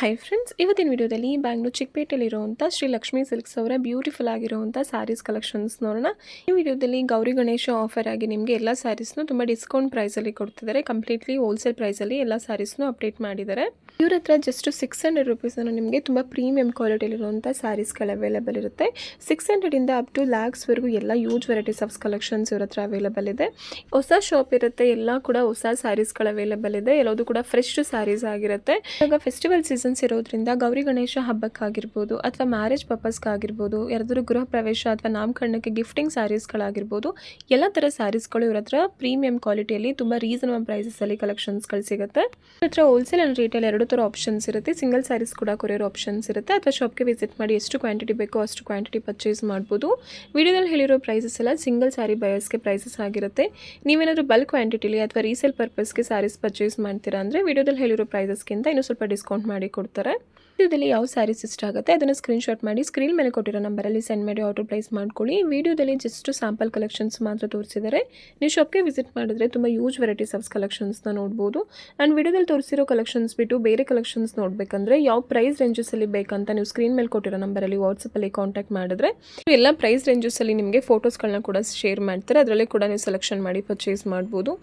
Hi friends, ಇವತ್ತಿನ ವಿಡಿಯೋದಲ್ಲಿ Bangalore ಚಿಕ್ಕಪೇಟೆಯಲ್ಲಿರುವಂಥ Shri Lakshmi silks ಅವರ ಬ್ಯೂಟಿಫುಲ್ ಆಗಿರುವಂಥ ಸ್ಯಾರೀಸ್ ಕಲೆಕ್ಷನ್ಸ್ ನೋಡೋಣ. ಈ ವಿಡಿಯೋದಲ್ಲಿ ಗೌರಿ ಗಣೇಶ ಆಫರ್ ಆಗಿ ನಿಮಗೆ ಎಲ್ಲ ಸ್ಯಾರೀಸ್ನು ತುಂಬ ಡಿಸ್ಕೌಂಟ್ ಪ್ರೈಸಲ್ಲಿ ಕೊಡ್ತಿದ್ದಾರೆ. ಕಂಪ್ಲೀಟ್ಲಿ ಹೋಲ್ಸೇಲ್ ಪ್ರೈಸಲ್ಲಿ ಎಲ್ಲ ಸ್ಯಾರೀಸ್ನು ಅಪ್ಡೇಟ್ ಮಾಡಿದ್ದಾರೆ. ಇವ್ರ ಹತ್ರ ಜಸ್ಟ್ 600 ರುಪೀಸನ್ನು ನಿಮಗೆ ತುಂಬ ಪ್ರೀಮಿಯಂ ಕ್ವಾಲಿಟಿಯಲ್ಲಿರುವಂಥ ಸ್ಯಾರೀಸ್ಗಳು ಅವೈಲೇಬಲ್ ಇರುತ್ತೆ. 600ಇಂದ ಅಪ್ ಟು ಲ್ಯಾಕ್ಸ್ವರೆಗೂ ಎಲ್ಲ ಯೂಜ್ ವೆರೈಟೀಸ್ ಆಫ್ ಕಲೆಕ್ಷನ್ಸ್ ಇವ್ರ ಹತ್ರ ಅವೈಲೇಬಲ್ ಇದೆ. ಹೊಸ ಶಾಪ್ ಇರುತ್ತೆ, ಎಲ್ಲ ಕೂಡ ಹೊಸ ಸ್ಯಾರೀಸ್ಗಳು ಅವೈಲೇಬಲ್ ಇದೆ. ಎಲ್ಲದೂ ಕೂಡ ಫ್ರೆಶ್ ಸ್ಯಾರೀಸ್ ಆಗಿರುತ್ತೆ. ಇವಾಗ ಫೆಸ್ಟಿವಲ್ ಸೀಸನ್ಸ್ ಇರೋದ್ರಿಂದ ಗೌರಿ ಗಣೇಶ ಹಬ್ಬಕ್ಕಾಗಿರ್ಬೋದು ಅಥವಾ ಮ್ಯಾರೇಜ್ ಪರ್ಪಸ್ಗಾಗಿರ್ಬೋದು, ಯಾರಾದರೂ ಗೃಹ ಪ್ರವೇಶ ಅಥವಾ ನಾಮಕರಣಕ್ಕೆ ಗಿಫ್ಟಿಂಗ್ ಸ್ಯಾರೀಸ್ಗಳಾಗಿರ್ಬೋದು, ಎಲ್ಲ ಥರ ಸ್ಯಾರೀಸ್ಗಳು ಇವ್ರ ಹತ್ರ ಪ್ರೀಮಿಯಂ ಕ್ವಾಲಿಟಿಯಲ್ಲಿ ತುಂಬ ರೀಸನಬಲ್ ಪ್ರೈಸಸಲ್ಲಿ ಕಲೆಕ್ಷನ್ಸ್ಗಳು ಸಿಗುತ್ತೆ. ಇವ್ರ ಹತ್ರ ಹೋಲ್ಸೇಲ್ ಆ್ಯಂಡ್ ರಿಟೇಲ್ ಎರಡು ಥರ ಆಪ್ಷನ್ಸ್ ಇರುತ್ತೆ. ಸಿಂಗಲ್ ಸ್ಯಾರೀಸ್ ಕೂಡ ಕೊರಿಯರ್ ಆಪ್ಷನ್ಸ್ ಇರುತ್ತೆ. ಅಥವಾ ಶಾಪ್ಗೆ ವಿಸಿಟ್ ಮಾಡಿ ಎಷ್ಟು ಕ್ವಾಂಟಿಟಿ ಬೇಕೋ ಅಷ್ಟು ಕ್ವಾಂಟಿಟಿ ಪರ್ಚೇಸ್ ಮಾಡ್ಬೋದು. ವಿಡಿಯೋದಲ್ಲಿ ಹೇಳಿರೋ ಪ್ರೈಸಸ್ ಎಲ್ಲ ಸಿಂಗಲ್ ಸ್ಯಾರಿ ಬಯರ್ಸ್ಗೆ ಪ್ರೈಸಸ್ ಆಗಿರುತ್ತೆ. ನೀವೇನಾದರೂ ಬಲ್ಕ್ ಕ್ವಾಂಟಿಟಿಲಿ ಅಥವಾ ರೀಸೇಲ್ ಪರ್ಪಸ್ಗೆ ಸ್ಯಾರೀಸ್ ಪರ್ಚೇಸ್ ಮಾಡ್ತೀರಾ ಅಂದರೆ ವಿಡಿಯೋದಲ್ಲಿ ಹೇಳಿರೋ ಪ್ರೈಸಸ್ಗಿಂತ ಇನ್ನೂ ಸ್ವಲ್ಪ ಡಿಸ್ಕೌಂಟ್ ಮಾಡಿ ಕೊಡ್ತಾರೆ. ವಿಡಿಯೋದಲ್ಲಿ ಯಾವ ಸ್ಯಾರೀಸ್ ಇಷ್ಟ ಆಗುತ್ತೆ ಅದನ್ನು ಸ್ಕ್ರೀನ್ಶಾಟ್ ಮಾಡಿ ಸ್ಕ್ರೀನ್ ಮೇಲೆ ಕೊಟ್ಟಿರೋ ನಂಬರಲ್ಲಿ ಸೆಂಡ್ ಮಾಡಿ ಆರ್ಡರ್ ಪ್ಲೇಸ್ ಮಾಡ್ಕೊಳ್ಳಿ. ವಿಡಿಯೋದಲ್ಲಿ ಜಸ್ಟ್ ಸ್ಯಾಂಪಲ್ ಕಲೆಕ್ಷನ್ಸ್ ಮಾತ್ರ ತೋರಿಸಿದ್ದಾರೆ. ನೀವು ಶಾಪ್ಗೆ ವಿಸಿಟ್ ಮಾಡಿದ್ರೆ ತುಂಬ ಯೂಜ್ ವೆರೈಟೀಸ್ ಆಫ್ ಕಲೆಕ್ಷನ್ಸ್ನ ನೋಡ್ಬೋದು. ಆ್ಯಂಡ್ ವಿಡಿಯೋದಲ್ಲಿ ತೋರಿಸಿರೋ ಕಲೆಕ್ಷನ್ಸ್ ಬಿಟ್ಟು ಬೇರೆ ಕಲೆಕ್ಷನ್ಸ್ ನೋಡಬೇಕಂದ್ರೆ ಯಾವ ಪ್ರೈಸ್ ರೇಂಜಸಲ್ಲಿ ಬೇಕಂತ ನೀವು ಸ್ಕ್ರೀನ್ ಮೇಲೆ ಕೊಟ್ಟಿರೋ ನಂಬರಲ್ಲಿ ವಾಟ್ಸಪ್ಪಲ್ಲಿ ಕಾಂಟ್ಯಾಕ್ಟ್ ಮಾಡಿದ್ರೆ ಎಲ್ಲ ಪ್ರೈಸ್ ರೇಂಜಸಲ್ಲಿ ನಿಮಗೆ ಫೋಟೋಸ್ಗಳನ್ನ ಕೂಡ ಶೇರ್ ಮಾಡ್ತಾರೆ. ಅದರಲ್ಲಿ ಕೂಡ ನೀವು ಸೆಲೆಕ್ಷನ್ ಮಾಡಿ ಪರ್ಚೇಸ್ ಮಾಡ್ಬೋದು.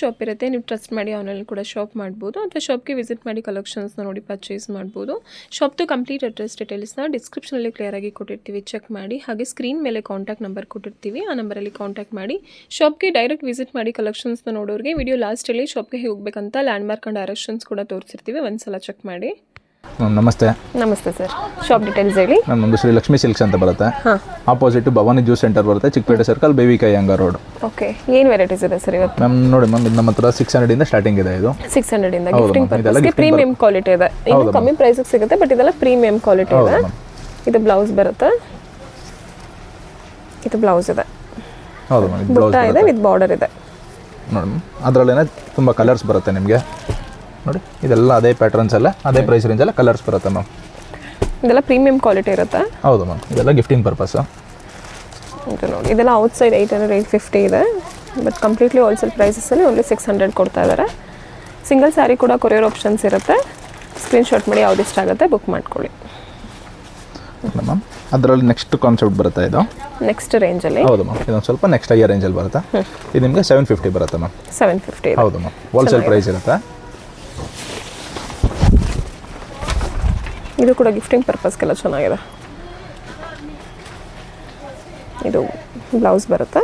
ಶಾಪ್ ಇರುತ್ತೆ, ನೀವು ಟ್ರಸ್ಟ್ ಮಾಡಿ ಆನ್ಲೈನ್ ಕೂಡ ಶಾಪ್ ಮಾಡ್ಬೋದು ಅಥವಾ ಶಾಪ್ಗೆ ವಿಸಿಟ್ ಮಾಡಿ ಕಲೆಕ್ಷನ್ಸ್ನ ನೋಡಿ ಪರ್ಚೇಸ್ ಮಾಡ್ಬೋದು. ಶಾಪ್ದು ಕಂಪ್ಲೀಟ್ ಅಡ್ರೆಸ್ ಡೀಟೇಲ್ಸ್ನ ಡಿಸ್ಕ್ರಿಪ್ಷನಲ್ಲಿ ಕ್ಲಿಯರ್ ಆಗಿ ಕೊಟ್ಟಿರ್ತೀವಿ, ಚೆಕ್ ಮಾಡಿ. ಹಾಗೆ ಸ್ಕ್ರೀನ್ ಮೇಲೆ ಕಾಂಟ್ಯಾಕ್ಟ್ ನಂಬರ್ ಕೊಟ್ಟಿರ್ತೀವಿ, ಆ ನಂಬರಲ್ಲಿ ಕಾಂಟ್ಯಾಕ್ಟ್ ಮಾಡಿ. ಶಾಪ್ಗೆ ಡೈರೆಕ್ಟ್ ವಿಸಿಟ್ ಮಾಡಿ ಕಲೆಕ್ಷನ್ಸ್ನ ನೋಡೋರಿಗೆ ವಿಡಿಯೋ ಲಾಸ್ಟಲ್ಲಿ ಶಾಪ್ಗೆ ಹೋಗಬೇಕಂತ ಲ್ಯಾಂಡ್ ಮಾರ್ಕ್ ಆ್ಯಂಡ್ ಡೈರೆಕ್ಷನ್ಸ್ ಕೂಡ ತೋರಿಸಿರ್ತೀವಿ, ಒಂದ್ಸಲ ಚೆಕ್ ಮಾಡಿ. ನಮಸ್ತೆ. ನಮಸ್ತೆ ಸರ್, ಶಾಪ್ ಡೀಟೇಲ್ಸ್ ಹೇಳಿ. ನಮ್ಮದು ಶ್ರೀ ಲಕ್ಷ್ಮೀ ಸಿಲ್ಕ್ಸ್ ಅಂತ ಬರುತ್ತೆ. ಆಪೋಸಿಟ್ ಭವಾನಿ ಜ್ಯೂಸ್ ಸೆಂಟರ್ ಬರುತ್ತೆ, ಚಿಕ್ಕಪೇಟೆ ಸರ್ಕಲ್, ಬೇವಿಕಾಯಿ ಅಂಗ ರೋಡ್. ಓಕೆ, ಏನು ವೆರೈಟೀಸ್ ಇದೆ ಸರ್ ಇವತ್ತು? ಮ್ಯಾಮ್ ನೋಡಿ ಮ್ಯಾಮ್, ನಮ್ಮ ಹತ್ರ 600 ಇಂದ ಸ್ಟಾರ್ಟಿಂಗ್ ಇದೆ. ಇದು 600 ಇಂದ ಗಿಫ್ಟಿಂಗ್ ಪರ್ಪಸ್ಗೆ ಪ್ರೀಮಿಯಂ ಕ್ವಾಲಿಟಿ ಇದೆ. ಇದು ಕಮ್ಮಿ ಪ್ರೈಸ್ಗೆ ಸಿಗುತ್ತೆ, ಬಟ್ ಇದೆಲ್ಲ ಪ್ರೀಮಿಯಂ ಕ್ವಾಲಿಟಿ ಇದೆ. ಇದು ಬ್ಲೌಸ್ ಬರುತ್ತೆ, ಇದು ಬ್ಲೌಸ್ ಇದೆ. ಹೌದು ಮ್ಯಾಮ್, ಬ್ಲೌಸ್ ಇದೆ ವಿತ್ ಬಾರ್ಡರ್ ಇದೆ. ನೋಡಿ ಮ್ಯಾಮ್, ಅದರಲ್ಲೇನೆ ತುಂಬ ಕಲರ್ಸ್ ಬರುತ್ತೆ ನಿಮಗೆ. ನೋಡಿ ಇದೆಲ್ಲ ಅದೇ ಪ್ಯಾಟರ್ನ್ಸ್ ಎಲ್ಲ ಅದೇ ಪ್ರೈಸ್ ರೇಂಜ್ ಎಲ್ಲ ಕಲರ್ಸ್ ಬರುತ್ತೆ ಮ್ಯಾಮ್. ಇದೆಲ್ಲ ಪ್ರೀಮಿಯಂ ಕ್ವಾಲಿಟಿ ಇರುತ್ತೆ. ಹೌದು ಮ್ಯಾಮ್, ಇದೆಲ್ಲ ಗಿಫ್ಟಿಂಗ್ ಪರ್ಪಸ್. ಇದು ನೋಡಿ, ಇದೆಲ್ಲ ಔಟ್ಸೈಡ್ 800 850 ಇದೆ, ಬಟ್ ಕಂಪ್ಲೀಟ್ಲಿ ಹೋಲ್ಸೇಲ್ ಪ್ರೈಸಸಲ್ಲಿ ಓನ್ಲಿ 600 ಕೊಡ್ತಾ ಇದ್ದಾರೆ. ಸಿಂಗಲ್ ಸ್ಯಾರಿ ಕೂಡ ಕೊರಿಯರ್ ಆಪ್ಷನ್ಸ್ ಇರುತ್ತೆ. ಸ್ಕ್ರೀನ್ಶಾಟ್ ಮಾಡಿ ಯಾವ್ದು ಇಷ್ಟ ಆಗುತ್ತೆ ಬುಕ್ ಮಾಡ್ಕೊಳ್ಳಿ. ಮ್ಯಾಮ್ ಅದರಲ್ಲಿ ನೆಕ್ಸ್ಟ್ ಕಾನ್ಸೆಪ್ಟ್ ಬರುತ್ತೆ, ಇದು ನೆಕ್ಸ್ಟ್ ರೇಂಜಲ್ಲಿ. ಹೌದು ಮ್ಯಾಮ್, ಇದೊಂದು ಸ್ವಲ್ಪ ನೆಕ್ಸ್ಟ್ ಹೈಯರ್ ರೇಂಜಲ್ಲಿ ಬರುತ್ತೆ. ಇದು ನಿಮಗೆ 750 ಬರುತ್ತೆ ಮ್ಯಾಮ್. 750. ಹೌದು ಮ್ಯಾಮ್, ಹೋಲ್ಸೇಲ್ ಪ್ರೈಸ್ ಇರುತ್ತೆ. ಇದು ಕೂಡ ಗಿಫ್ಟಿಂಗ್ ಪರ್ಪಸ್ಗೆಲ್ಲ ಚೆನ್ನಾಗಿದೆ. ಇದು ಬ್ಲೌಸ್ ಬರುತ್ತೆ,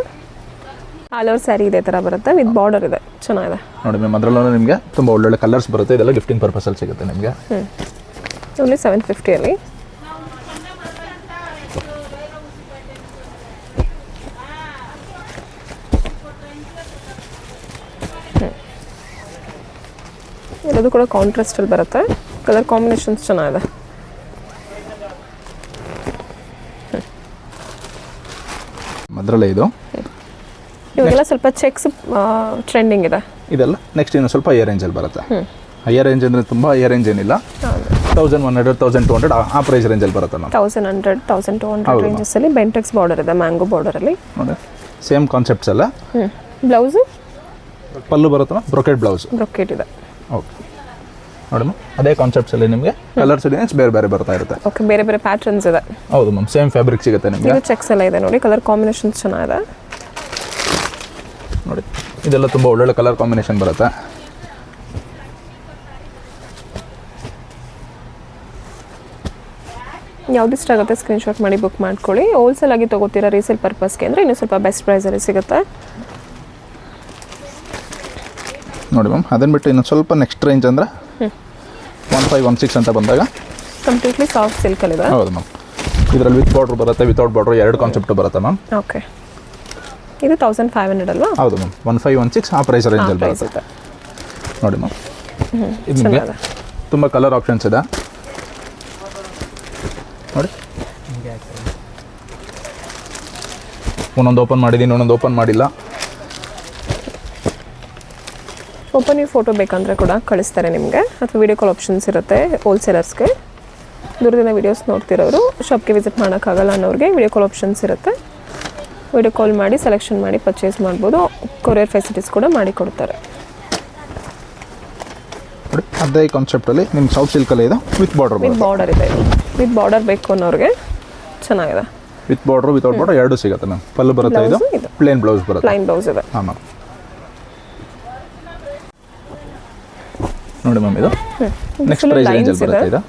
ಆಲ್ ಓವರ್ ಸ್ಯಾರಿ ಇದೇ ಥರ ಬರುತ್ತೆ, ವಿತ್ ಬಾರ್ಡರ್ ಇದೆ, ಚೆನ್ನಾಗಿದೆ. ನೋಡಿ ಮ್ಯಾಮ್, ಅದರಲ್ಲೂ ನಿಮಗೆ ತುಂಬ ಒಳ್ಳೊಳ್ಳೆ ಕಲರ್ಸ್ ಬರುತ್ತೆ. ಇದೆಲ್ಲ ಗಿಫ್ಟಿಂಗ್ ಪರ್ಪಸಲ್ಲಿ ಸಿಗುತ್ತೆ ನಿಮಗೆ. ಓನ್ಲಿ 750ಅಲ್ಲಿ. ಎಲ್ಲದು ಕೂಡ ಕಾಂಟ್ರಾಸ್ಟಲ್ಲಿ ಬರುತ್ತೆ, ಕಲರ್ ಕಾಂಬಿನೇಷನ್ಸ್ ಚೆನ್ನಾಗಿದೆ. ಅದರಲ್ಲೇ ಇದು ಇವಾಗೆಲ್ಲ ಸ್ವಲ್ಪ ಚೆಕ್ಸ್ ಟ್ರೆಂಡಿಂಗ್ ಇದೆ. ಇದೆಲ್ಲ ನೆಕ್ಸ್ಟ್ ಇನ್ನು ಸ್ವಲ್ಪ ಹೈಯರ್ ರೇಂಜಲ್ಲಿ ಬರುತ್ತೆ. ಹೈಯರ್ ರೇಂಜ್ ಅಂದರೆ ತುಂಬ ಹೈಯರ್ ರೇಂಜ್ ಏನಿಲ್ಲ, 1100 1200 ಆ ಪ್ರೈಸ್ ರೇಂಜಲ್ಲಿ ಬರುತ್ತೆ ಮ್ಯಾಮ್. 1100 1200 ರೇಂಜಸಲ್ಲಿ ಬೆಂಟೆಕ್ಸ್ ಬಾರ್ಡರ್ ಇದೆ, ಮ್ಯಾಂಗೋ ಬಾರ್ಡರಲ್ಲಿ. ನೋಡಿ ಸೇಮ್ ಕಾನ್ಸೆಪ್ಟ್ಸ್ ಎಲ್ಲ. ಬ್ಲೌಸು ಪಲ್ಲು ಬರುತ್ತೆ ಮ್ಯಾಮ್, ಬ್ರೊಕೆಟ್ ಬ್ಲೌಸ್. ಬ್ರೊಕೆಟ್ ಇದೆ. ಓಕೆ ನೋಡಿ ಮ್ಯಾಮ್, ಅದೇ ಕಾನ್ಸೆಪ್ಟ್ಸಲ್ಲಿ ನಿಮಗೆ ಕಲರ್ಸ್ ಡಿಸೈನ್ಸ್ ಬೇರೆ ಬೇರೆ ಬರ್ತಾ ಇರುತ್ತೆ. ಓಕೆ, ಬೇರೆ ಬೇರೆ ಪ್ಯಾಟರ್ನ್ಸ್ ಇದೆ. ಹೌದು ಮ್ಯಾಮ್, ಸೇಮ್ ಫ್ಯಾಬ್ರಿಕ್ ಸಿಗುತ್ತೆ ನಿಮಗೆ. ಇದು ಚೆಕ್ಸ್ ಎಲ್ಲ ಇದೆ ನೋಡಿ, ಕಲರ್ ಕಾಂಬಿನೇಷನ್ಸ್ ಚೆನ್ನಾಗಿದೆ. ನೋಡಿ ಇದೆಲ್ಲ ತುಂಬ ಒಳ್ಳೊಳ್ಳೆ ಕಲರ್ ಕಾಂಬಿನೇಷನ್ ಬರುತ್ತೆ. ಯಾವ್ದು ಇಷ್ಟ ಆಗುತ್ತೆ ಸ್ಕ್ರೀನ್ಶಾಟ್ ಮಾಡಿ ಬುಕ್ ಮಾಡ್ಕೊಳ್ಳಿ. ಹೋಲ್ಸೇಲ್ ಆಗಿ ತೊಗೋತೀರಾ ರೀಸೇಲ್ ಪರ್ಪಸ್ಗೆ ಅಂದರೆ ಇನ್ನೂ ಸ್ವಲ್ಪ ಬೆಸ್ಟ್ ಪ್ರೈಸಲ್ಲಿ ಸಿಗುತ್ತೆ. ನೋಡಿ ಮ್ಯಾಮ್, ಅದನ್ನು ಬಿಟ್ಟು ಇನ್ನು ಸ್ವಲ್ಪ ನೆಕ್ಸ್ಟ್ ರೇಂಜ್ ಅಂದರೆ 1516 ಅಂತ ಬಂದಾಗ ಕಂಪ್ಲೀಟ್ಲಿ ಸಾಫ್ಟ್ ಸಿಲ್ಕಲ್ಲಿದೆ. ಹೌದು ಮ್ಯಾಮ್, ಇದರಲ್ಲಿ ವಿತ್ ಬಾರ್ಡ್ರ್ ಬರುತ್ತೆ, ವಿತೌಟ್ ಬಾರ್ಡ್ರ್ ಎರಡು ಕಾನ್ಸೆಪ್ಟ್ ಬರುತ್ತೆ ಮ್ಯಾಮ್. ಓಕೆ, ಇದು 1500 ಅಲ್ವಾ? ಹೌದು ಮ್ಯಾಮ್, 1516 ಆ ಪ್ರೈಸ್ ರೇಂಜಲ್ಲಿ ಬರುತ್ತೆ. ನೋಡಿ ಮ್ಯಾಮ್, ಇದು ನಿಮಗೆ ತುಂಬ ಕಲರ್ ಆಪ್ಷನ್ಸ್ ಇದೆ. ನೋಡಿ ಒಂದೊಂದು ಓಪನ್ ಮಾಡಿದ್ದೀನಿ, ಒಂದೊಂದು ಓಪನ್ ಮಾಡಿಲ್ಲ. ಓಪನ್ ಈ ಫೋಟೋ ಬೇಕಂದರೆ ಕೂಡ ಕಳಿಸ್ತಾರೆ ನಿಮಗೆ, ಅಥವಾ ವಿಡಿಯೋ ಕಾಲ್ ಆಪ್ಷನ್ಸ್ ಇರುತ್ತೆ ಹೋಲ್ಸೇಲರ್ಸ್ಗೆ. ದೂರದಿಂದ ವೀಡಿಯೋಸ್ ನೋಡ್ತಿರೋರು ಶಾಪ್ಗೆ ವಿಸಿಟ್ ಮಾಡೋಕ್ಕಾಗಲ್ಲ ಅನ್ನೋರಿಗೆ ವಿಡಿಯೋ ಕಾಲ್ ಆಪ್ಷನ್ಸ್ ಇರುತ್ತೆ. ವಿಡಿಯೋ ಕಾಲ್ ಮಾಡಿ ಸೆಲೆಕ್ಷನ್ ಮಾಡಿ ಪರ್ಚೇಸ್ ಮಾಡ್ಬೋದು. ಕೊರಿಯರ್ ಫೆಸಿಲಿಟೀಸ್ ಕೂಡ ಮಾಡಿ ಕೊಡ್ತಾರೆ. ಅದೇ ಕಾನ್ಸೆಪ್ಟಲ್ಲಿ ನಿಮ್ಗೆ ಸಾಫ್ಟ್ ಸಿಲ್ಕಲ್ಲಿ ಇದೆ ವಿತ್ ಬಾರ್ಡರ್ ವಿತ್ ಬಾರ್ಡರ್ ಇದೆ ಇದು. ವಿತ್ ಬಾರ್ಡರ್ ಬೇಕು ಅನ್ನೋರಿಗೆ ಚೆನ್ನಾಗಿದೆ. ವಿತ್ ಬಾರ್ಡರ್ ವಿತೌಟ್ ಬಾರ್ಡರ್ ಎರಡು ಸಿಗುತ್ತೆ ಮ್ಯಾಮ್. ಪಲ್ಲು ಬರುತ್ತೆ, ಇದು ಇದು. ಪ್ಲೇನ್ ಬ್ಲೌಸ್ ಬರುತ್ತೆ. ಪ್ಲೈನ್ ಬ್ಲೌಸ್ ಇದೆ. ಹಾಂ ಮ್ಯಾಮ್. ನೋಡಿ ಮ್ಯಾಮ್, ಇದು ನೆಕ್ಸ್ಟ್ ಪ್ರೈಸ್ ರೇಂಜಲ್ಲಿ ಬರುತ್ತೆ.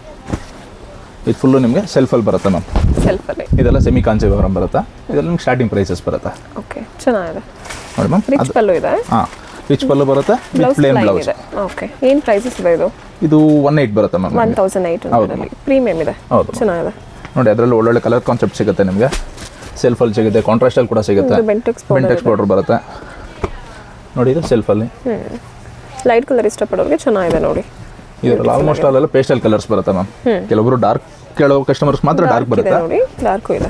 ಇದು ಫುಲ್ಲು ನಿಮಗೆ ಸೆಲ್ಫಲ್ಲಿ ಬರುತ್ತೆ ಮ್ಯಾಮ್. ಸೆಲ್ಫಲ್ಲಿ ಇದೆಲ್ಲ ಸೆಮಿ ಕಾಂಚೀವರಂ ಬರುತ್ತೆ. ಇದೆಲ್ಲ ನಿಮ್ಗೆ ಸ್ಟಾರ್ಟಿಂಗ್ ಪ್ರೈಸಸ್ ಬರುತ್ತೆ. ಓಕೆ, ಚೆನ್ನಾಗಿದೆ. ನೋಡಿ ಮ್ಯಾಮ್, ರಿಚ್ ಪಲ್ಲು ಇದೆ. ಹಾಂ, ರಿಚ್ ಪಲ್ಲು ಬರುತ್ತೆ ವಿತ್ ಪ್ಲೇನ್ ಬ್ಲೌಸ್ ಇದೆ. ಓಕೆ, ಏನು ಪ್ರೈಸಸ್ ಇದೆ ಇದು? ಇದು 18 ಬರುತ್ತೆ ಮ್ಯಾಮ್. 1800 ಪ್ರೀಮಿಯಂ ಇದೆ. ಹೌದು, ಚೆನ್ನಾಗಿದೆ. ನೋಡಿ ಅದರಲ್ಲಿ ಒಳ್ಳೊಳ್ಳೆ ಕಲರ್ ಕಾನ್ಸೆಪ್ಟ್ ಸಿಗುತ್ತೆ ನಿಮಗೆ. ಸೆಲ್ಫಲ್ಲಿ ಸಿಗುತ್ತೆ, ಕಾಂಟ್ರಾಸ್ಟಲ್ಲಿ ಕೂಡ ಸಿಗುತ್ತೆ. ಬೆಂಟೆಕ್ಸ್ ಬಾರ್ಡರ್ ಬರುತ್ತೆ. ನೋಡಿ ಇದು ಸೆಲ್ಫಲ್ಲಿ ಲೈಟ್ ಕಲರ್ ಇಷ್ಟಪಡೋರಿಗೆ ಚೆನ್ನಾಗಿದೆ ನೋಡಿ. ಇದರಲ್ಲಿ ಆಲ್ಮೋಸ್ಟ್ ಅಲ್ಲೆಲ್ಲ ಪೇಸ್ಟಲ್ ಕಲರ್ಸ್ ಬರುತ್ತೆ ಮ್ಯಾಮ್. ಕೆಲವೊಬ್ರು ಡಾರ್ಕ್ ಕೇಳೋ ಕಸ್ಟಮರ್ಸ್ ಮಾತ್ರ ಡಾರ್ಕ್ ಬರುತ್ತೆ. ನೋಡಿ ಡಾರ್ಕು ಇದೆ.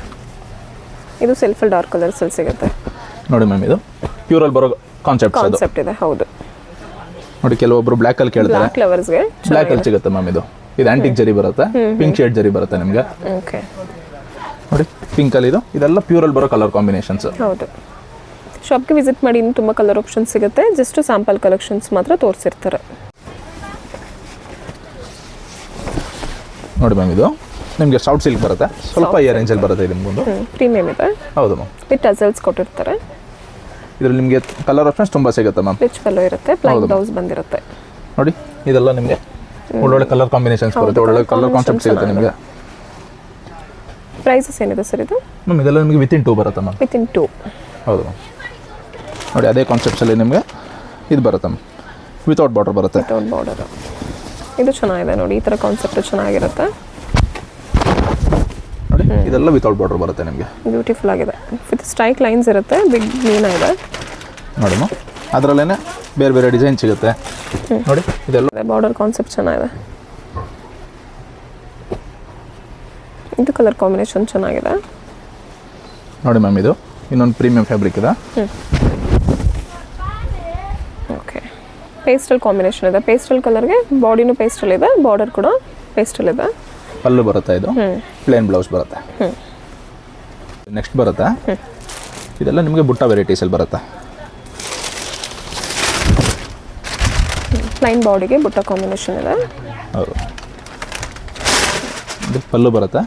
ಇದು ಸೆಲ್ಫಲ್ಲಿ ಡಾರ್ಕ್ ಕಲರ್ಸ್ ಅಲ್ಲಿ ಸಿಗುತ್ತೆ. ನೋಡಿ ಮ್ಯಾಮ್, ಇದು ಪ್ಯೂರಲ್ಲಿ ಬರೋ ಕಾನ್ಸೆಪ್ಟ್ ಇದೆ. ಹೌದು, ನೋಡಿ ಕೆಲವೊಬ್ರು ಬ್ಲ್ಯಾಕ್ ಅಲ್ಲಿ ಕೇಳ್ತಾರೆ. ಬ್ಲ್ಯಾಕ್ ಲವರ್ಸ್ಗೆ ಬ್ಲ್ಯಾಕ್ ಅಲ್ಲಿ ಸಿಗುತ್ತೆ ಮ್ಯಾಮ್. ಇದು ಆಂಟಿಕ್ ಜರಿ ಬರುತ್ತೆ, ಪಿಂಕ್ ಶೇಡ್ ಜರಿ ಬರುತ್ತೆ ನಿಮಗೆ. ಓಕೆ, ನೋಡಿ ಪಿಂಕ್ ಅಲ್ಲಿ ಇದೆಲ್ಲ ಪ್ಯೂರಲ್ಲಿ ಬರೋ ಕಲರ್ ಕಾಂಬಿನೇಷನ್ಸ್. ಹೌದು. ಶಾಪ್ಗೆ ವಿಸಿಟ್ ಮಾಡಿ, ಇನ್ನೂ ತುಂಬ ಕಲರ್ ಆಪ್ಷನ್ಸ್ ಸಿಗುತ್ತೆ. ಜಸ್ಟ್ ಸ್ಯಾಂಪಲ್ ಕಲೆಕ್ಷನ್ಸ್ ಮಾತ್ರ ತೋರಿಸಿರ್ತಾರೆ. ನೋಡಿ ಮ್ಯಾಮ್, ಇದು ನಿಮಗೆ ಸಾಫ್ಟ್ ಸಿಲ್ಕ್ ಬರುತ್ತೆ. ಸ್ವಲ್ಪ ಈ ರೇಂಜಲ್ಲಿ ಬರುತ್ತೆ. ಇದು ನಿಮ್ಗೊಂದು ಪ್ರೀಮಿಯಂ ಇದೆ. ಹೌದು ಮ್ಯಾಮ್. ವಿತ್ ಟಸಲ್ಸ್ ಕೊಟ್ಟಿರ್ತಾರೆ. ಇದರಲ್ಲಿ ನಿಮಗೆ ಕಲರ್ ಆಪ್ಷನ್ಸ್ ತುಂಬ ಸಿಗುತ್ತೆ ಮ್ಯಾಮ್. ರಿಚ್ ಪಲ್ಲು ಇರುತ್ತೆ, ಪ್ಲೈನ್ ಬ್ಲೌಸ್ ಬಂದಿರುತ್ತೆ. ನೋಡಿ ಇದೆಲ್ಲ ನಿಮಗೆ ಒಳ್ಳೊಳ್ಳೆ ಕಲರ್ ಕಾಂಬಿನೇಷನ್ಸ್ ಬರುತ್ತೆ, ಒಳ್ಳೊಳ್ಳೆ ಕಲರ್ ಕಾನ್ಸೆಪ್ಟ್ ಸಿಗುತ್ತೆ ನಿಮಗೆ. ಪ್ರೈಸಸ್ ಏನಿದೆ ಸರ್ ಇದು? ಮ್ಯಾಮ್ ಇದೆಲ್ಲ ನಿಮಗೆ ವಿತಿನ್ 2 ಬರುತ್ತೆ ಮ್ಯಾಮ್. ವಿತಿನ್ 2. ಹೌದು ಮ್ಯಾಮ್. ನೋಡಿ ಅದೇ ಕಾನ್ಸೆಪ್ಟ್ಸಲ್ಲಿ ನಿಮಗೆ ಇದು ಬರುತ್ತೆ ಮ್ಯಾಮ್. ವಿತೌಟ್ ಬಾರ್ಡರ್ ಬರುತ್ತೆ. ವಿತೌಟ್ ಬಾರ್ಡರ್ ಇದು ಚೆನ್ನಾಗಿದೆ ನೋಡಿ. ಈ ಥರ ಕಾನ್ಸೆಪ್ಟ್ ಚೆನ್ನಾಗಿರುತ್ತೆ. ನೋಡಿ ಇದೆಲ್ಲ ವಿತೌಟ್ ಬಾರ್ಡರ್ ಬರುತ್ತೆ ನಿಮಗೆ. ಬ್ಯೂಟಿಫುಲ್ ಆಗಿದೆ. ವಿತ್ ಸ್ಟ್ರೈಕ್ ಲೈನ್ಸ್ ಇರುತ್ತೆ. ಬಿಗ್ ಮೀನ ಇದೆ ನೋಡಿ ಮ್ಯಾಮ್. ಅದರಲ್ಲೇ ಬೇರೆ ಬೇರೆ ಡಿಸೈನ್ ಸಿಗುತ್ತೆ. ನೋಡಿ ಇದೆಲ್ಲ ಬಾರ್ಡರ್ ಕಾನ್ಸೆಪ್ಟ್ ಚೆನ್ನಾಗಿದೆ. ಇದು ಕಲರ್ ಕಾಂಬಿನೇಷನ್ ಚೆನ್ನಾಗಿದೆ. ನೋಡಿ ಮ್ಯಾಮ್, ಇದು ಇನ್ನೊಂದು ಪ್ರೀಮಿಯಂ ಫ್ಯಾಬ್ರಿಕ್ ಇದೆ. ಓಕೆ, ಪೇಸ್ಟಲ್ ಕಾಂಬಿನೇಷನ್ ಇದೆ. ಪೇಸ್ಟಲ್ ಕಲರ್ಗೆ ಬಾಡಿನೂ ಪೇಸ್ಟಲ್ ಇದೆ, ಬಾರ್ಡರ್ ಕೂಡ ಪೇಸ್ಟಲ್ ಇದೆ. ಪಲ್ಲು ಬರುತ್ತೆ, ಇದು ಪ್ಲೇನ್ ಬ್ಲೌಸ್ ಬರುತ್ತೆ. ನೆಕ್ಸ್ಟ್ ಬರುತ್ತೆ, ಇದೆಲ್ಲ ನಿಮಗೆ ಬುಟ್ಟ ವೆರೈಟೀಸಲ್ಲಿ ಬರುತ್ತೆ. ಪ್ಲೈನ್ ಬಾಡಿಗೆ ಬುಟ್ಟ ಕಾಂಬಿನೇಷನ್ ಇದೆ. ಹೌದು, ಇದು ಪಲ್ಲು ಬರುತ್ತೆ,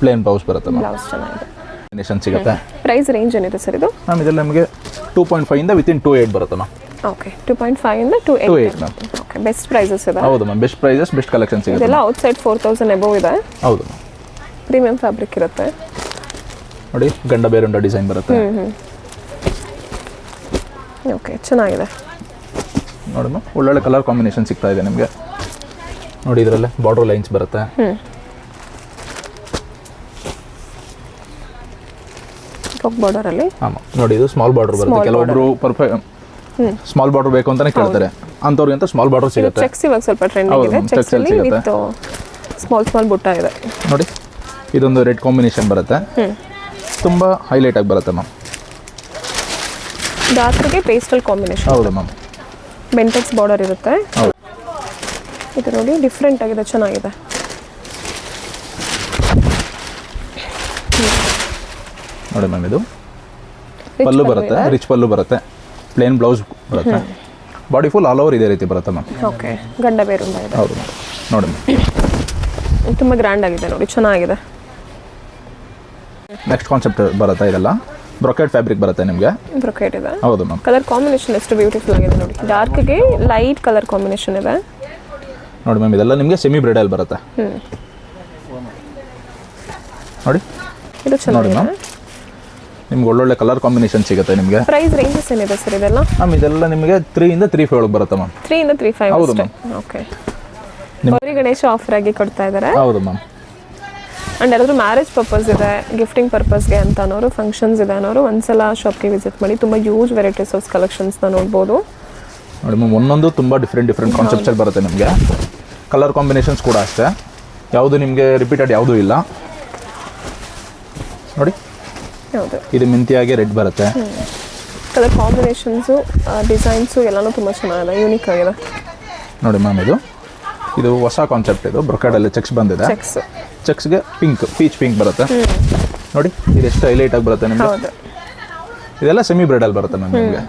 ಪ್ಲೇನ್ ಬ್ಲೌಸ್ ಬರುತ್ತೆ. ಬ್ಲೌಸ್ ಚೆನ್ನಾಗಿದೆ. ಕಾಂಬಿನೇಷನ್ ಸಿಗುತ್ತೆ. ಪ್ರೈಸ್ ರೇಂಜ್ ಏನಿದೆ ಸರ್ ಇದು? ಮ್ಯಾಮ್ ಇದೆಲ್ಲ ನಮಗೆ 2.5 ಇಂದ ವಿತಿನ್ 2.8 ಬರುತ್ತೆ ಮ್ಯಾಮ್. ಓಕೆ, 2.5 ಇಂದ 2.8 ಮ್ಯಾಮ್. ಓಕೆ, ಬೆಸ್ಟ್ ಪ್ರೈಸಸ್ ಇದೆ. ಹೌದು ma'am, best prices, best collection ಸಿಗುತ್ತೆ. ಇದೆಲ್ಲ ಔಟ್ಸೈಡ್ 4000 ಎಬೋ ಇದೆ. ಹೌದು, ಪ್ರೀಮಿಯಂ ಫ್ಯಾಬ್ರಿಕ್ ಇರುತ್ತೆ. ನೋಡಿ ಗಂಡ ಬೇರುಂಡ ಡಿಸೈನ್ ಬರುತ್ತೆ. ಓಕೆ, ಚೆನ್ನಾಗಿದೆ. ನೋಡಿ ಮ್ಯಾಮ್, ಒಳ್ಳೊಳ್ಳೆ ಕಲರ್ ಕಾಂಬಿನೇಷನ್ ಸಿಗ್ತಾ ಇದೆ ನಿಮಗೆ. ನೋಡಿ ಇದರಲ್ಲೇ ಬಾರ್ಡರ್ ಲೈನ್ಸ್ ಬರುತ್ತೆ. ಬಾರ್ಡರ್ ಅಲ್ಲಿ ನೋಡಿ ಇದು ಸ್ಮಾಲ್ ಬಾರ್ಡರ್ ಬರುತ್ತೆ. ಕೆಲವೊಬ್ರು ಸ್ಮಾಲ್ ಬಾರ್ಡರ್ ಬೇಕು ಅಂತಾನೆ ಕೇಳ್ತಾರೆ, ಅಂಥವ್ರಿಗೆ ಅಂತ ಸ್ಮಾಲ್ ಬಾರ್ಡರ್ ಸಿಗುತ್ತೆ. ಚೆಕ್ಸ್ ಇವಾಗ ಸ್ವಲ್ಪ ಟ್ರೆಂಡಿಂಗ್ ಇದೆ. ಚೆಕ್ಸ್ ಅಲ್ಲಿ ವಿತ್ ಸ್ಮಾಲ್ ಬುಟ್ಟ ಇದೆ. ನೋಡಿ ಇದೊಂದು ರೆಡ್ ಕಾಂಬಿನೇಷನ್ ಬರುತ್ತೆ, ತುಂಬಾ ಹೈಲೈಟ್ ಆಗಿ ಬರುತ್ತೆ ಮ್ಯಾಮ್. ಡಾರ್ಕ್ಗೆ ಪೇಸ್ಟಲ್ ಕಾಂಬಿನೇಷನ್. ಹೌದು ಮ್ಯಾಮ್. ಬೆಂಟೆಕ್ಸ್ ಬಾರ್ಡರ್ ಇರುತ್ತೆ. ಇದು ನೋಡಿ ಡಿಫ್ರೆಂಟ್ ಆಗಿದೆ, ಚೆನ್ನಾಗಿದೆ. ನೋಡಿ ಮ್ಯಾಮ್, ಇದು ಪಲ್ಲು ಬರುತ್ತೆ, ರಿಚ್ ಪಲ್ಲು ಬರುತ್ತೆ, ಪ್ಲೇನ್ ಬ್ಲೌಸ್ ಬರುತ್ತೆ, ಬಾಡಿ ಫುಲ್ ಆಲ್ ಓವರ್ ಇದೇ ರೀತಿ ಬರುತ್ತೆ ಮ್ಯಾಮ್. ಓಕೆ, ಗಂಡ ಬೇರುಂಡ ಇದೆ. ಹೌದು ಮ್ಯಾಮ್. ನೋಡಿ ಮ್ಯಾಮ್, ತುಂಬ ಗ್ರ್ಯಾಂಡ್ ಆಗಿದೆ ನೋಡಿ, ಚೆನ್ನಾಗಿದೆ. ನೆಕ್ಸ್ಟ್ ಕಾನ್ಸೆಪ್ಟ್ ಬರುತ್ತೆ, ಇದೆಲ್ಲ ಬ್ರೊಕೆಟ್ ಫ್ಯಾಬ್ರಿಕ್ ಬರುತ್ತೆ ನಿಮಗೆ. ಬ್ರೊಕೆಟ್ ಇದೆ. ಹೌದು ಮ್ಯಾಮ್. ಕಲರ್ ಕಾಂಬಿನೇಷನ್ ಎಷ್ಟು ಬ್ಯೂಟಿಫುಲ್ ಆಗಿದೆ ನೋಡಿ. ಡಾರ್ಕ್ಗೆ ಲೈಟ್ ಕಲರ್ ಕಾಂಬಿನೇಷನ್ ಇದೆ. ನೋಡಿ ಮ್ಯಾಮ್, ಇದೆಲ್ಲ ನಿಮಗೆ ಸೆಮಿ ಬ್ರೈಡಲ್ ಬರುತ್ತೆ. ನೋಡಿ ಇದು ಚೆನ್ನಾಗಿದೆ. ನಿಮ್ಗೆ ಒಳ್ಳೊಳ್ಳೆ ಕಲರ್ ಕಾಂಬಿನೇಷನ್ ಸಿಗುತ್ತೆ ನಿಮಗೆ. ಪ್ರೈಸ್ ರೇಂಜಸ್ ಏನಿದೆ ಸರ್ ಇದೆಲ್ಲ? ಮ್ಯಾಮ್ ಇದೆಲ್ಲ ನಿಮಗೆ 3 ಇಂದ 3.5 ಒಳಗೆ ಬರುತ್ತೆ ಮ್ಯಾಮ್. 3 ಇಂದ 3.5. ಹೌದು ma'am. Okay, Gauri Ganesha offer ಆಗಿ ಕೊಡ್ತಾ ಇದ್ದಾರೆ. ಹೌದು ಮ್ಯಾಮ್. ಆ್ಯಂಡ್ ಯಾರಾದರೂ ಮ್ಯಾರೇಜ್ ಪರ್ಪಸ್ ಇದೆ, ಗಿಫ್ಟಿಂಗ್ ಪರ್ಪಸ್ಗೆ ಅಂತ ಅನ್ನೋರು, ಫಂಕ್ಷನ್ಸ್ ಇದೆ ಅನ್ನೋರು ಒಂದ್ಸಲ ಶಾಪ್ಗೆ ವಿಸಿಟ್ ಮಾಡಿ. ತುಂಬ ಯೂಸ್ ವೆರೈಟೀಸ್ ಆಫ್ ಕಲೆಕ್ಷನ್ಸ್ನ ನೋಡ್ಬೋದು. ನೋಡಿ ಮ್ಯಾಮ್, ಒಂದೊಂದು ತುಂಬ ಡಿಫ್ರೆಂಟ್ ಕಾನ್ಸೆಪ್ಟ್ಸಲ್ಲಿ ಬರುತ್ತೆ ನಿಮಗೆ. ಕಲರ್ ಕಾಂಬಿನೇಷನ್ಸ್ ಕೂಡ ಅಷ್ಟೇ, ಯಾವುದು ನಿಮಗೆ ರಿಪೀಟೆಡ್ ಯಾವುದೂ ಇಲ್ಲ. ನೋಡಿ ಹೌದು, ಇದು ಮಿಂತಿಯಾಗಿ ರೆಡ್ ಬರುತ್ತೆ. ಕಲರ್ ಕಾಂಬಿನೇಷನ್ಸು, ಡಿಸೈನ್ಸು ಎಲ್ಲನೂ ತುಂಬ ಚೆನ್ನಾಗಿದೆ, ಯೂನಿಕ್ ಆಗಿದೆ. ನೋಡಿ ಮ್ಯಾಮ್, ಇದು ಹೊಸ ಕಾನ್ಸೆಪ್ಟ್. ಇದು ಬ್ರೊಕೆಡಲ್ಲಿ ಚೆಕ್ಸ್ ಬಂದಿದೆ. ಚೆಕ್ಸ್ಗೆ ಪೀಚ್ ಪಿಂಕ್ ಬರುತ್ತೆ. ನೋಡಿ ಇದು ಎಷ್ಟು ಹೈಲೈಟ್ ಆಗಿ ಬರುತ್ತೆ ನಿಮಗೆ. ಹೌದು, ಇದೆಲ್ಲ ಸೆಮಿ ಬ್ರೈಡಲ್ ಬರುತ್ತೆ ಮ್ಯಾಮ್ ನಿಮಗೆ.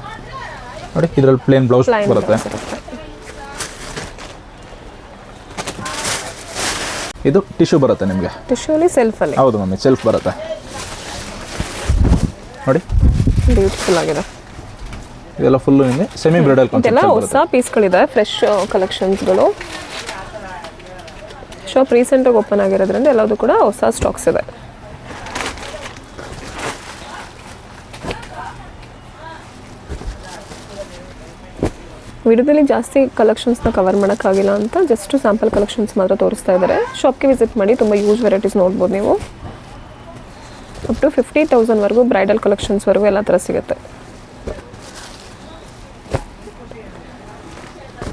ನೋಡಿ ಇದರಲ್ಲಿ ಪ್ಲೇನ್ ಬ್ಲೌಸ್ ಬರುತ್ತೆ. ನೋಡಿ ಇದು ಸೆಲ್ಫಲ್ಲಿ ನಿಮಗೆ ವಿತೌಟ್ ಬಾರ್ಡರ್ ಬರುತ್ತೆ. ಪ್ಲೈನ್ ಬ್ಲೌಸ್ ಇದೆ. ನೋಡಿ ಇದು ಪ್ಲೇನ್ ಬ್ಲೌಸ್ ಬರುತ್ತೆ. ನೋಡಿ ಇದೆಲ್ಲ ಸೆಮಿ ಬ್ರೈಡಲ್ ಬರುತ್ತೆ ಮ್ಯಾಮ್ ನಿಮಗೆ. ನೋಡಿ ಇದರಲ್ಲಿ ಪ್ಲೇನ್ ಬ್ಲೌಸ್ ಬರುತ್ತೆ. ನೋಡಿ ಇದರಲ್ಲಿ ಪ್ಲೇನ್ ಬ್ಲೌಸ್ ಬರುತ್ತೆ. ಇದು ಟಿಶ್ಯೂ ಬರುತ್ತೆ ನಿಮಗೆ. ಟಿಶ್ಯೂಲಿ ಸೆಲ್ಫಲ್ಲಿ. ಹೌದು ಮಮ್ಮಿ, ಸೆಲ್ಫ್ ಬರುತ್ತೆ ನೋಡಿ, ಬ್ಯೂಟಿಫುಲ್ ಆಗಿದೆ. ಇದೆಲ್ಲ ಫುಲ್ಲು ನಿಮಗೆ ಸೆಮಿ ಬ್ರೈಡಲ್ ಇದೆಲ್ಲ ಕಾನ್ಸೆಪ್ಟ್ ಹೊಸ ಪೀಸ್ಗಳಿದೆ, ಫ್ರೆಶ್ ಕಲೆಕ್ಷನ್ಸ್ಗಳು. ಶಾಪ್ ರೀಸೆಂಟಾಗಿ ಓಪನ್ ಆಗಿರೋದ್ರಿಂದ ಎಲ್ಲದೂ ಕೂಡ ಹೊಸ ಸ್ಟಾಕ್ಸ್ ಇದೆ. ವಿಡಿಯೋದಲ್ಲಿ ಜಾಸ್ತಿ ಕಲೆಕ್ಷನ್ಸ್ನ ಕವರ್ ಮಾಡೋಕ್ಕಾಗಿಲ್ಲ ಅಂತ ಜಸ್ಟ್ ಸ್ಯಾಂಪಲ್ ಕಲೆಕ್ಷನ್ಸ್ ಮಾತ್ರ ತೋರಿಸ್ತಾ ಇದ್ದಾರೆ. ಶಾಪ್ಗೆ ವಿಸಿಟ್ ಮಾಡಿ, ತುಂಬ ಯೂಸ್ ವೆರೈಟೀಸ್ ನೋಡ್ಬೋದು ನೀವು. ಅಪ್ ಟು 50,000ವರೆಗೂ ಬ್ರೈಡಲ್ ಕಲೆಕ್ಷನ್ಸ್ವರೆಗೂ ಎಲ್ಲ ಥರ ಸಿಗುತ್ತೆ.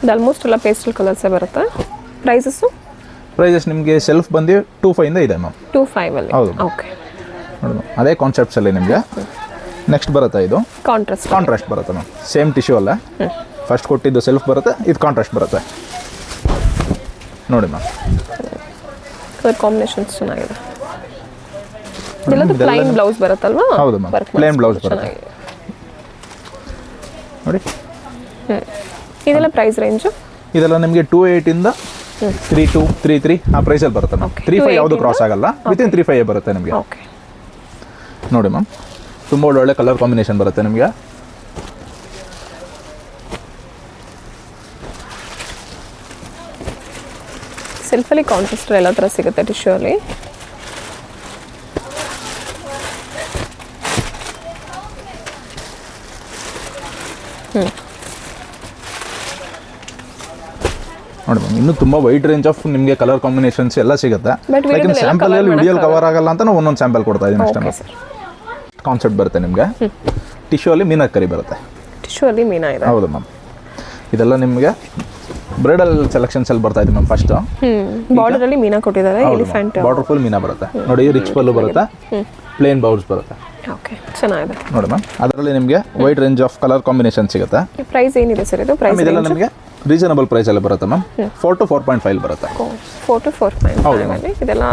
ಇದು ಆಲ್ಮೋಸ್ಟ್ ಎಲ್ಲ ಪೇಸ್ಟಲ್ ಕಲರ್ಸೇ ಬರುತ್ತೆ. ಪ್ರೈಸಸ್ ನಿಮಗೆ ಸೆಲ್ಫ್ ಬಂದು 2,500 ಇದೆ ಮ್ಯಾಮ್. 2,500 ಹೌದು. ಓಕೆ, ಅದೇ ಕಾನ್ಸೆಪ್ಟ್ಸಲ್ಲಿ ನಿಮಗೆ ನೆಕ್ಸ್ಟ್ ಬರುತ್ತೆ. ಇದು ಕಾಂಟ್ರಾಸ್ಟ್ ಬರುತ್ತೆ ಮ್ಯಾಮ್. ಸೇಮ್ ಟಿಶ್ಯೂ ಅಲ್ಲ, ಫಸ್ಟ್ ಕೊಟ್ಟಿದ್ದು ಸೆಲ್ಫ್ ಬರುತ್ತೆ, ಇದು ಕಾಂಟ್ರಾಸ್ಟ್ ಬರುತ್ತೆ ನೋಡಿ ಮ್ಯಾಮ್. ಕಲರ್ ಕಾಂಬಿನೇಷನ್ಸ್ ಚೆನ್ನಾಗಿದೆ. ಇದೆಲ್ಲದು ಪ್ಲೈನ್ ಬ್ಲೌಸ್ ಬರುತ್ತಲ್ವಾ? ಹೌದು ಮ್ಯಾಮ್, ಪ್ಲೇನ್ ಬ್ಲೌಸ್ ಬರುತ್ತೆ ನೋಡಿ. ಇದೆಲ್ಲ ಪ್ರೈಸ್ ರೇಂಜು? ಇದೆಲ್ಲ ನಿಮಗೆ 2,800 ಇಂದ 3,200, 3,300 ಆ ಪ್ರೈಸಲ್ಲಿ ಬರುತ್ತೆ ಮ್ಯಾಮ್. 3,500 ಯಾವುದು ಕ್ರಾಸ್ ಆಗಲ್ಲ, ವಿತಿನ್ 3,500 ಬರುತ್ತೆ ನಿಮಗೆ. ಓಕೆ ನೋಡಿ ಮ್ಯಾಮ್, ತುಂಬ ಒಳ್ಳೆ ಕಲರ್ ಕಾಂಬಿನೇಷನ್ ಬರುತ್ತೆ ನಿಮಗೆ. ಸೆಲ್ಫಲ್ಲಿ ಕಾಂಟ್ರಾಸ್ಟ್ ಎಲ್ಲ ಥರ ಸಿಗುತ್ತೆ ಟಿಶ್ಯೂ ಅಲ್ಲಿ. ನೋಡಿ ಮ್ಯಾಮ್, ಇನ್ನೂ ತುಂಬ ವೈಡ್ ರೇಂಜ್ ಆಫ್ ನಿಮಗೆ ಕಲರ್ ಕಾಂಬಿನೇಷನ್ಸ್ ಎಲ್ಲ ಸಿಗುತ್ತೆ. ಲೈಕ್ ಸ್ಯಾಂಪಲ್ ಅಲ್ಲಿ ವಿಡಿಯೋಲಿ ಕವರ್ ಆಗಲ್ಲ ಅಂತ ನಾವು ಒಂದೊಂದು ಸ್ಯಾಂಪಲ್ ಕೊಡ್ತಾ ಇದ್ದೀನಿ ಅಷ್ಟೇ. ಕಾನ್ಸೆಪ್ಟ್ ಬರುತ್ತೆ ನಿಮಗೆ. ಟಿಶ್ಯೂ ಅಲ್ಲಿ ಮೀನಾಕರಿ ಬರುತ್ತೆ. ಟಿಶ್ಯೂ ಅಲ್ಲಿ ಮೀನಾ ಇದೆ. ಹೌದು ಮ್ಯಾಮ್, ಇದೆಲ್ಲ ನಿಮಗೆ ಬ್ರೈಡಲ್ ಸೆಲೆಕ್ಷನ್ಸ್ ಅಲ್ಲಿ ಬರ್ತಾ ಇದೆ ಮ್ಯಾಮ್. ಫಸ್ಟ್ ಬಾರ್ಡರ್ ಅಲ್ಲಿ ಮೀನಾ ಕೊಟ್ಟಿದ್ದಾರೆ. ಎಲಿಫೆಂಟ್ ಬಾರ್ಡರ್ ಫುಲ್ ಮೀನಾ ಬರುತ್ತೆ ನೋಡಿ. ರಿಚ್ ಪಲ್ಲು ಬರುತ್ತೆ, ಪ್ಲೇನ್ ಬೌಲ್ಸ್ ಬರುತ್ತೆ. ಓಕೆ, ಚೆನ್ನಾಗಿದೆ ನೋಡಿ ಮ್ಯಾಮ್. ಅದರಲ್ಲಿ ನಿಮಗೆ wide range of colour combination ಸಿಗುತ್ತೆ. ಪ್ರೈಸ್ ಏನಿದೆ ಸರ್ ಇದು? ಪ್ರೈಸ್ ಇದೆಲ್ಲ ನಿಮಗೆ ರೀಸನಬಲ್ ಪ್ರೈಸ್ ಅಲ್ಲಿ ಬರುತ್ತೆ ಮ್ಯಾಮ್. 4 to 4.5 ಬರುತ್ತೆ. 4 to 4.5 ಅಲ್ಲಿ. ಇದೆಲ್ಲ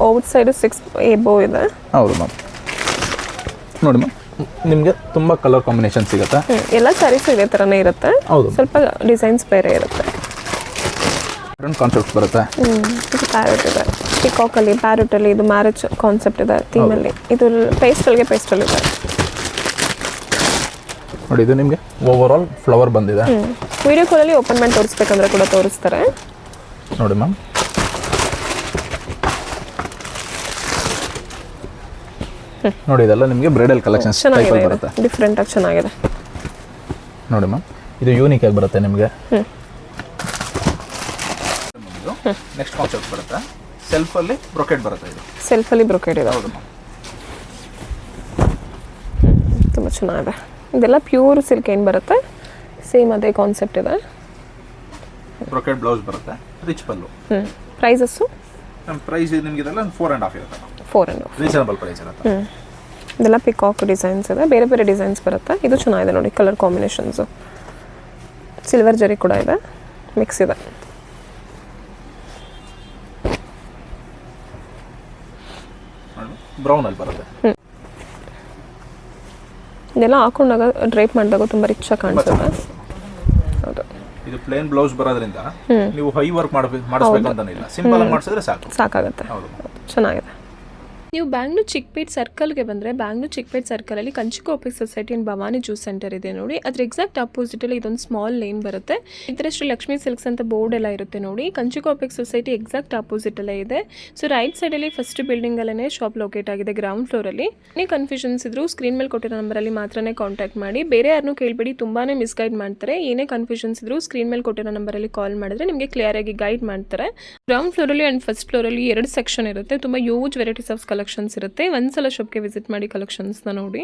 ಔಟ್ ಸೈಡ್ 6 ಎಬೋ ಇದೆ. ಹೌದು ಮ್ಯಾಮ್. ನೋಡಿ ಮ್ಯಾಮ್, ನಿಮಗೆ ತುಂಬ ಕಲರ್ ಕಾಂಬಿನೇಷನ್ ಸಿಗುತ್ತೆ. ಎಲ್ಲ ಸ್ಯಾರೀಸ್ ಇದೇ ಥರನೇ ಇರುತ್ತೆ. ಹೌದು, ಸ್ವಲ್ಪ ಡಿಸೈನ್ಸ್ ಬೇರೆ ಇರುತ್ತೆ. ಡಿಫ್ರೆಂಟ್ ಕಾನ್ಸೆಪ್ಟ್ಸ್ ಬರುತ್ತೆ. ಇದು ಪ್ಯಾರೆಟ್ ಇದೆ, ಪಿಕಾಕಲ್ಲಿ ಪ್ಯಾರೆಟಲ್ಲಿ ಇದು ಮ್ಯಾರೇಜ್ ಕಾನ್ಸೆಪ್ಟ್ ಇದೆ ಥೀಮಲ್ಲಿ. ಇದು ಪೇಸ್ಟಲ್ ಇದೆ ನೋಡಿ. ಇದು ನಿಮಗೆ ಓವರ್ ಆಲ್ ಫ್ಲವರ್ ಬಂದಿದೆ. ವಿಡಿಯೋ ಕಾಲಲ್ಲಿ ಓಪನ್ ಮಾಡಿ ತೋರಿಸ್ಬೇಕಂದ್ರೆ ಕೂಡ ತೋರಿಸ್ತಾರೆ ನೋಡಿ ಮ್ಯಾಮ್. ನೋಡಿ, ಇದೆಲ್ಲ ನಿಮಗೆ ಬ್ರೈಡಲ್ ಕಲೆಕ್ಷನ್ಸ್ ಟೈಪಲ್ಲಿ ಬರುತ್ತೆ. ಡಿಫ್ರೆಂಟ್ ಆಗಿ ಚೆನ್ನಾಗಿದೆ ನೋಡಿ ಮ್ಯಾಮ್. ಇದು ಯೂನಿಕ್ ಆಗಿ ಬರುತ್ತೆ ನಿಮಗೆ. ನೆಕ್ಸ್ಟ್ ಕಾನ್ಸೆಪ್ಟ್ ಬರುತ್ತೆ. ಸೆಲ್ಫಲ್ಲಿ ಬ್ರೊಕೆಟ್ ಬರುತ್ತೆ. ಇದು ಸೆಲ್ಫಲ್ಲಿ ಬ್ರೊಕೆಟ್ ಇದೆ. ಹೌದು ಮ್ಯಾಮ್, ತುಂಬ ಚೆನ್ನಾಗಿದೆ. ಇದೆಲ್ಲ ಪ್ಯೂರ್ ಸಿಲ್ಕ್ ಏನು ಬರುತ್ತೆ, ಸೇಮ್ ಅದೇ ಕಾನ್ಸೆಪ್ಟ್ ಇದೆ. ಬ್ರೊಕೆಟ್ ಬ್ಲೌಸ್ ಬರುತ್ತೆ, ರಿಚ್ ಪಲ್ಲು. ಪ್ರೈಸಸ್ಸು? ನಮ್ಮ ಪ್ರೈಸ್ ನಿಮಗೆ ಇದೆಲ್ಲ 4.5 ಇರುತ್ತೆ. 4.5 ರೀಸನಬಲ್ ಪ್ರೈಸ್ ಇರುತ್ತೆ. ಇದೆಲ್ಲ ಪಿಕಾಕ್ ಡಿಸೈನ್ಸ್ ಇದೆ, ಬೇರೆ ಬೇರೆ ಡಿಸೈನ್ಸ್ ಬರುತ್ತೆ. ಇದು ಚೆನ್ನಾಗಿದೆ ನೋಡಿ, ಕಲರ್ ಕಾಂಬಿನೇಷನ್ಸು. ಸಿಲ್ವರ್ ಜರಿ ಕೂಡ ಇದೆ, ಮಿಕ್ಸ್ ಇದೆ. ಬ್ರೌನ್ ಅಲ್ಲಿ ಬರುತ್ತೆ. ಇದೆಲ್ಲ ಹಾಕೊಂಡಾಗ ಡ್ರೈಪ್ ಮಾಡಿದಾಗ ತುಂಬ ರಿಚ್ ಆಗಿ ಕಾಣಿಸುತ್ತೆ. ಹೌದು, ಇದು ಪ್ಲೇನ್ ಬ್ಲೌಸ್ ಬರೋದ್ರಿಂದ ನೀವು ಹೈ ವರ್ಕ್ ಮಾಡಿಸ್ಬೇಕು ಅಂತಾನಿಲ್ಲ, ಸಿಂಪಲ್ ಆಗಿ ಮಾಡಿಸಿದ್ರೆ ಸಾಕಾಗುತ್ತೆ. ಹೌದು, ಚೆನ್ನಾಗಿದೆ. ನೀವು ಬ್ಯಾಂಗ್ಳೂರ್ ಚಿಕ್ಪೇಟ್ ಸರ್ಕಲ್ಗೆ ಬಂದರೆ ಬ್ಯಾಂಗ್ಳೂರ್ ಚಿಕ್ಪೇಟ್ ಸರ್ಕಲಲ್ಲಿ ಕಂಚಿಕೋಪಿ society and Bhavani juice centre ಇದೆ ನೋಡಿ. ಅದ್ರ ಎಕ್ಸಾಕ್ಟ್ ಅಪೋಸಿಟಲ್ಲಿ ಇದೊಂದು ಸ್ಮಾಲ್ ಲೇನ್ ಬರುತ್ತೆ. ಇದರ ಶ್ರೀ ಲಕ್ಷ್ಮೀ ಸಿಲ್ಕ್ಸ್ ಅಂತ ಬೋರ್ಡ್ ಎಲ್ಲ ಇರುತ್ತೆ ನೋಡಿ. ಕಂಚಿಕೋಪಿ ಸೊಸೈಟಿ ಎಕ್ಸಾಕ್ಟ್ ಅಪೋಸಿಟಲ್ಲೇ ಇದೆ. ಸೊ ರೈಟ್ ಸೈಡಲ್ಲಿ ಫಸ್ಟ್ ಬಿಲ್ಡಿಂಗಲ್ಲೇ ಶಾಪ್ ಲೊಕೇಟ್ ಆಗಿದೆ, ಗ್ರೌಂಡ್ ಫ್ಲೋರಲ್ಲಿ. ಏನೇ ಕನ್ಫ್ಯೂಷನ್ಸ್ ಇದ್ರೂ ಸ್ಕ್ರೀನ್ ಮೇಲೆ ಕೊಟ್ಟಿರೋ ನಂಬರಲ್ಲಿ ಮಾತ್ರನೇ ಕಾಂಟ್ಯಾಕ್ಟ್ ಮಾಡಿ. ಬೇರೆ ಯಾರನ್ನೂ ಕೇಳಬೇಡಿ, ತುಂಬಾ ಮಿಸ್ಗೈಡ್ ಮಾಡ್ತಾರೆ. ಏನೇ ಕನ್ಫ್ಯೂಷನ್ಸ್ ಇದ್ರೂ ಸ್ಕ್ರೀನ್ ಮೇಲೆ ಕೊಟ್ಟಿರೋ ನಂಬರಲ್ಲಿ ಕಾಲ್ ಮಾಡಿದ್ರೆ ನಿಮಗೆ ಕ್ಲಿಯರ್ ಆಗಿ ಗೈಡ್ ಮಾಡ್ತಾರೆ. ಗ್ರೌಂಡ್ ಫ್ಲೋರಲ್ಲಿ ಆ್ಯಂಡ್ ಫಸ್ಟ್ ಫ್ಲೋರಲ್ಲಿ 2 ಸೆಕ್ಷನ್ ಇರುತ್ತೆ. ತುಂಬ ಯೂಜ್ ವೆರೈಟೀಸ್ ಆಫ್ ಕಲೆಕ್ಷನ್ಸ್ ಇರುತ್ತೆ. ಒಂದ್ಸಲ ಶಾಪ್ಗೆ ವಿಸಿಟ್ ಮಾಡಿ ಕಲೆಕ್ಷನ್ಸ್ನ ನೋಡಿ.